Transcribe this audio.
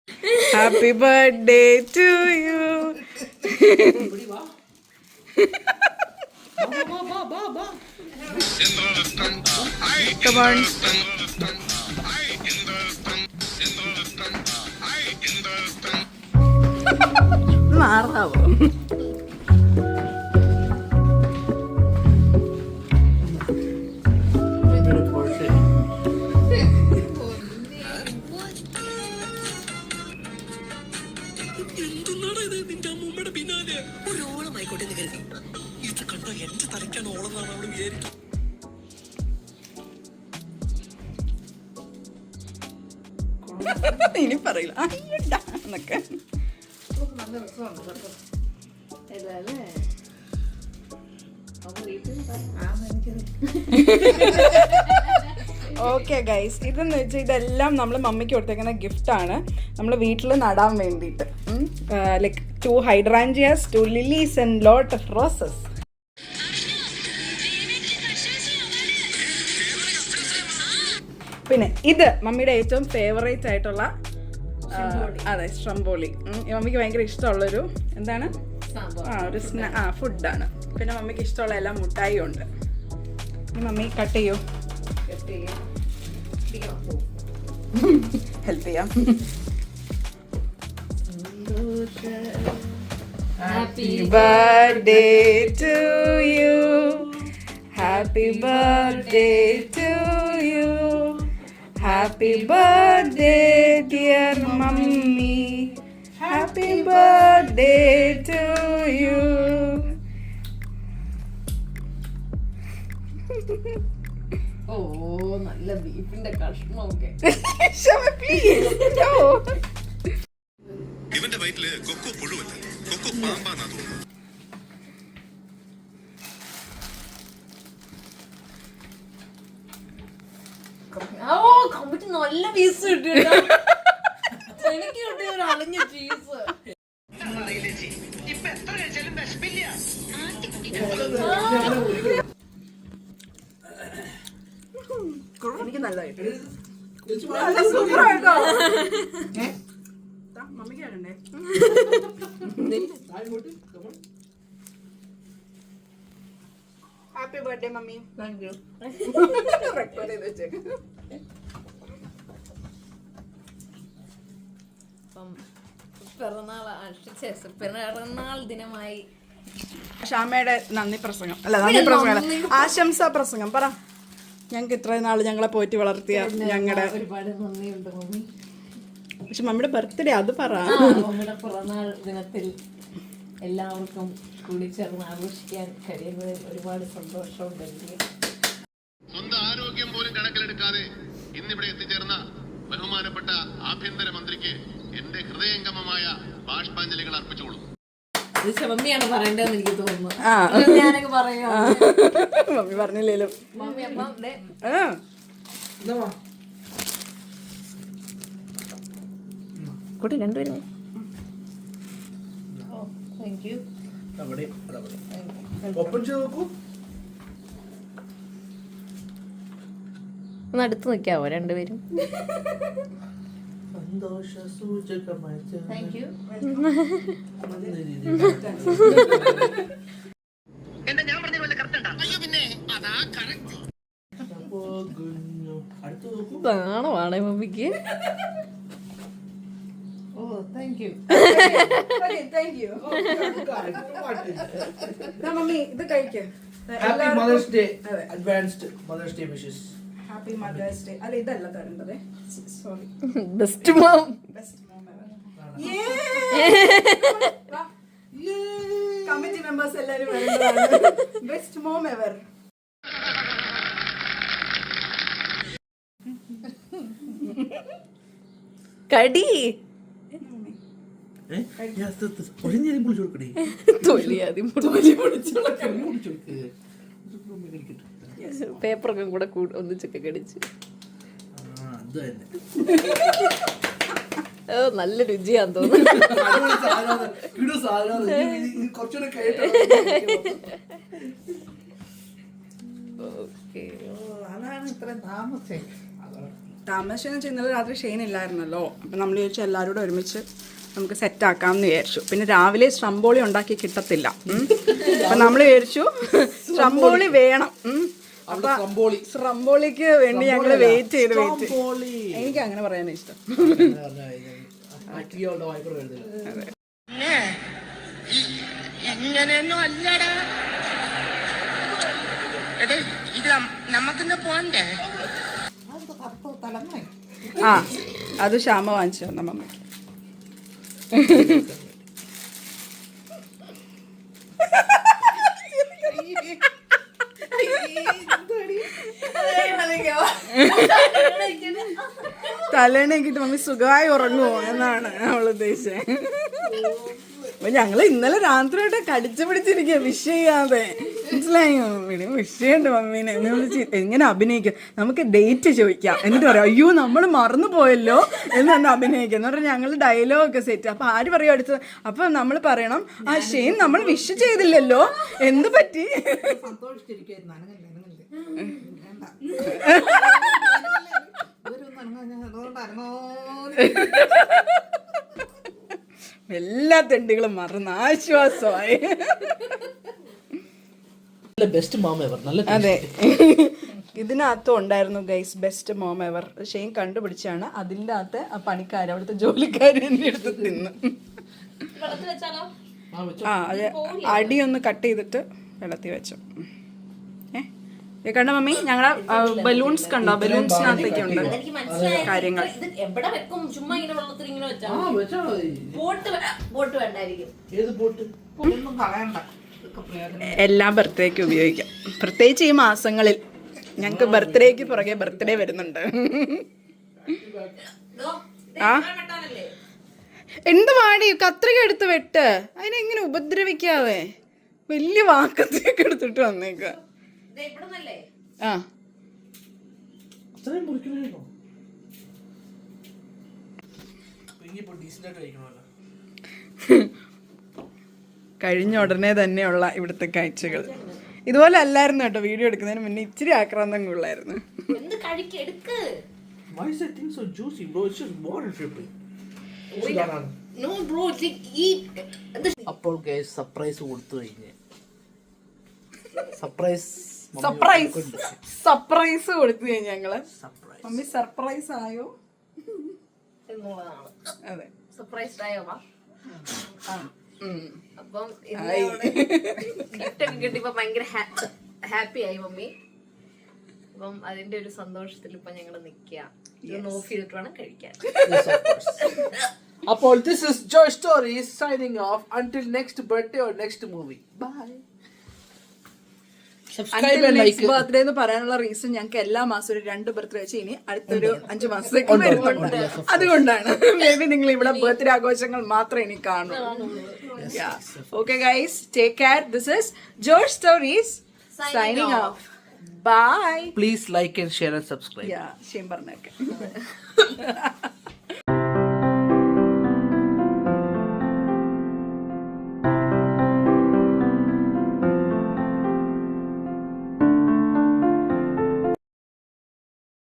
Happy birthday to you. Come on. മാറാവോ? ഇനി പറയില്ല എന്നൊക്കെ. ഓക്കെ ഗൈസ്, ഇതെന്ന് വെച്ചാൽ ഇതെല്ലാം നമ്മൾ മമ്മിക്ക് കൊടുത്തേക്കുന്ന ഗിഫ്റ്റാണ്. നമ്മൾ വീട്ടിൽ നടാൻ വേണ്ടിയിട്ട്. Like 2 hydrangeas, 2 lilies and lot of roses. പിന്നെ ഇത് മമ്മിയുടെ ഏറ്റവും ഫേവറേറ്റ് ആയിട്ടുള്ള അതെ സ്ട്രംബോളി. മമ്മിക്ക് ഭയങ്കര ഇഷ്ടമുള്ളൊരു എന്താണ് ഒരു ഫുഡാണ്. പിന്നെ മമ്മിക്ക് ഇഷ്ടമുള്ള എല്ലാ മുട്ടായിയും ഉണ്ട്. മമ്മി കട്ട് ചെയ്യൂ, ഹെൽപ്പ് ചെയ്യാം. Happy birthday to you, happy birthday to you, happy birthday dear mummy, happy birthday to you. ഓ നല്ല ബീഫിന്റെ കഷ്ണമൊക്കെ. ഇവന്റെ വയറ്റില് കൊക്കോ പുഴുവല്ല, കൊക്കോ പാമ്പാന്നാ തോന്നുന്നു. ഓ കമ്പിട്ട് നല്ല പീസ് കിട്ടിയ എനിക്ക് കിട്ടിയ ഒരു അലഞ്ഞ ചീസ്. എനിക്ക് നല്ലതായിട്ട് മമ്മിക്ക് വേണ്ടേ? Happy birthday mummy. Thank you. Record ചെയ്ത് വെച്ചേക്ക്. പിറന്നാൾ ദിനമായി ഷാമയുടെ നന്ദി പ്രസംഗം അല്ല, നന്ദി പ്രസംഗം ആശംസാ പ്രസംഗം പറ. ഞങ്ങൾക്ക് ഇത്രയും നാൾ ഞങ്ങളെ പോറ്റി വളർത്തിയ ഞങ്ങളുടെ ഒരുപാട് നന്ദിയുണ്ട് മമ്മി. പക്ഷെ മമ്മിയുടെ ബർത്ത്ഡേ അത് പറ. മമ്മിയുടെ പിറന്നാൾ ദിനത്തിൽ എല്ലാവർക്കും കൂടി ചേർന്ന് ആഘോഷിക്കാൻ കഴിയുന്നതിൽ ഒരുപാട് സന്തോഷമുണ്ട് എനിക്ക്. സ്വന്തം ആരോഗ്യം പോലും കണക്കിലെടുക്കാതെ ഇന്നിവിടെ എത്തിച്ചേർന്ന ബഹുമാനപ്പെട്ട ആഭ്യന്തര മന്ത്രിക്ക് എന്റെ ഹൃദയംഗമമായ ബാഷ്പാഞ്ജലികൾ അർപ്പിച്ചോളൂ. മമ്മിയാണ് പറയേണ്ടതെന്ന് എനിക്ക് തോന്നുന്നു. ഞാനൊക്കെ പറയാ മമ്മി പറഞ്ഞില്ലേലും. മമ്മി അപ്പം കൂട്ടി രണ്ടുപേരും. Thank you. ഒന്ന് അടുത്ത് നിൽക്കാവോ രണ്ടുപേരും? Thank you. നാണമാണേ മമ്മിക്ക്. ഓ താങ്ക് യു. മമ്മി ഇത് കഴിക്ക്. Happy mother's day, advanced mother's day wishes. Happy mother's day. അല്ല ഇതല്ല തരേണ്ടത്, sorry. Best mom. Committee members എല്ലാരും ബെസ്റ്റ് മോം എവർ. കടി പേപ്പറൊക്കെ കൂടെ ഒന്നിച്ചൊക്കെ കടിച്ച്. നല്ല രുചിയാന്ന് തോന്നുന്നു. അതാണ് ഇത്രയും താമസം. താമസിച്ചെന്ന് വെച്ചാൽ ഇന്നലെ രാത്രി ഷെയ്ൻ ഇല്ലായിരുന്നല്ലോ. അപ്പം നമ്മൾ വിചാരിച്ചു എല്ലാവരും കൂടെ ഒരുമിച്ച് നമുക്ക് സെറ്റാക്കാമെന്ന് വിചാരിച്ചു. പിന്നെ രാവിലെ സ്ട്രംബോളി ഉണ്ടാക്കി കിട്ടത്തില്ല. അപ്പം നമ്മൾ വിചാരിച്ചു സ്ട്രംബോളി വേണം. അപ്പം സ്ട്രംബോളിക്ക് വേണ്ടി ഞങ്ങൾ വെയിറ്റ് ചെയ്ത് എനിക്ക് അങ്ങനെ പറയാനാണ് ഇഷ്ടം. ഇങ്ങനെയൊന്നും അല്ലടാ. ഇത് നമുക്കിന്ന് പോണ്ടേ? ആ അത് ശ്യാമ വാങ്ങിച്ചു തന്ന മമ്മയ്ക്ക്. തലേണക്കിട്ട് മമ്മി സുഖമായി ഉറങ്ങുമോ എന്നാണ് അവൾ ഉദ്ദേശിച്ചത്. അപ്പൊ ഞങ്ങള് ഇന്നലെ രാത്രിയായിട്ട് കടിച്ചു പിടിച്ചിരിക്കുക വിഷ് ചെയ്യാതെ. മനസ്സിലായോ? വിഷയമുണ്ട് മമ്മീനെ എന്നെ വിളിച്ച് എങ്ങനെ അഭിനയിക്കാം, നമുക്ക് ഡേറ്റ് ചോദിക്കാം, എന്നിട്ട് പറയാം അയ്യോ നമ്മൾ മറന്നു പോയല്ലോ എന്ന് തന്നെ അഭിനയിക്കാം എന്ന് പറഞ്ഞാൽ ഞങ്ങൾ ഡയലോഗൊക്കെ സെറ്റ്. അപ്പൊ ആര് പറയും അടുത്ത്? അപ്പൊ നമ്മൾ പറയണം ആ ഷെയ്ൻ നമ്മൾ വിഷ് ചെയ്തില്ലല്ലോ, എന്ത് പറ്റി? എല്ലാ തെണ്ടികളും മറന്ന് ആശ്വാസമായി. Best mom ever. നല്ല അതെ, ഇതിനകത്തും ഉണ്ടായിരുന്നു guys best mom ever. Shane കണ്ടുപിടിച്ചാണ്. അതിൻ്റെ അകത്ത് ആ പണിക്കാർ അവിടുത്തെ ജോലിക്കാർ എന്നെ എടുത്ത് തിന്ന്. ആ അത് അടിയൊന്ന് കട്ട് ചെയ്തിട്ട് വെള്ളത്തിൽ വെച്ചു. കണ്ട മമ്മി ഞങ്ങളെ ബലൂൺസ് കണ്ടോ? ബലൂൺസിനകത്തേക്കുണ്ട് കാര്യങ്ങൾ. എവിടെ വെക്കും? ചുമ്മാ ഇങ്ങനെ വെള്ളത്തിൽ ഇങ്ങനെ വെച്ചാൽ ബോട്ട് വേണ്ടായിരിക്കും. എല്ലാ ബർത്ത്ഡേക്ക് ഉപയോഗിക്കാം. പ്രത്യേകിച്ച് ഈ മാസങ്ങളിൽ ഞങ്ങക്ക് ബർത്ത്ഡേക്ക് പുറകെ ബർത്ത്ഡേ വരുന്നുണ്ട്. ആ എന്ത് വാടി കത്രിക എടുത്ത് വെട്ട്. അതിനെങ്ങനെ ഉപദ്രവിക്കാതെ വലിയ വാക്കത്തിലേക്ക് എടുത്തിട്ട് വന്നേക്ക. ആ കഴിഞ്ഞ ഉടനെ തന്നെയുള്ള ഇവിടുത്തെ കാഴ്ചകൾ ഇതുപോലെ അല്ലായിരുന്നു കേട്ടോ. വീഡിയോ എടുക്കുന്നതിന് മുന്നേ ഇച്ചിരി ആക്രാന്തം കൊള്ളായിരുന്നു. അപ്പോൾ സർപ്രൈസ് കൊടുത്തു കഴിഞ്ഞ് സർപ്രൈസ് കൊടുത്തു കഴിഞ്ഞു ഞങ്ങള്. മമ്മി സർപ്രൈസ് ആയോ എന്നുള്ളതാണ്. അതെ സർപ്രൈസ്ഡ് ആയോ? അപ്പം ഗിഫ്റ്റ് ഒക്കെ കിട്ടിയപ്പോ ഭയങ്കര ഹാപ്പി ആയി മമ്മി. അപ്പം അതിന്റെ ഒരു സന്തോഷത്തിൽ ഇപ്പൊ ഞങ്ങള് നിക്കുക. ഇതൊന്ന് ഓഫ് ചെയ്തിട്ട് വേണം കഴിക്കാൻ. അപ്പോൾ this is Joy Stories signing off until next birthday or next movie. Bye. Birthday എന്ന് പറയാനുള്ള റീസൺ ഞങ്ങൾക്ക് എല്ലാ മാസവും ഒരു 2 ബർത്ത്ഡേ വെച്ച് ഇനി അടുത്തൊരു 5 മാസത്തേക്ക് വരുന്നുണ്ട്. അതുകൊണ്ടാണ് മേ ബി നിങ്ങൾ ഇവിടെ ബർത്ത്ഡേ ആഘോഷങ്ങൾ മാത്രമേ ഇനി കാണൂ. Okay guys, take care. This is Joy Stories signing off. Bye. Please like and share and subscribe. Yeah, shame പറഞ്ഞേക്കെ.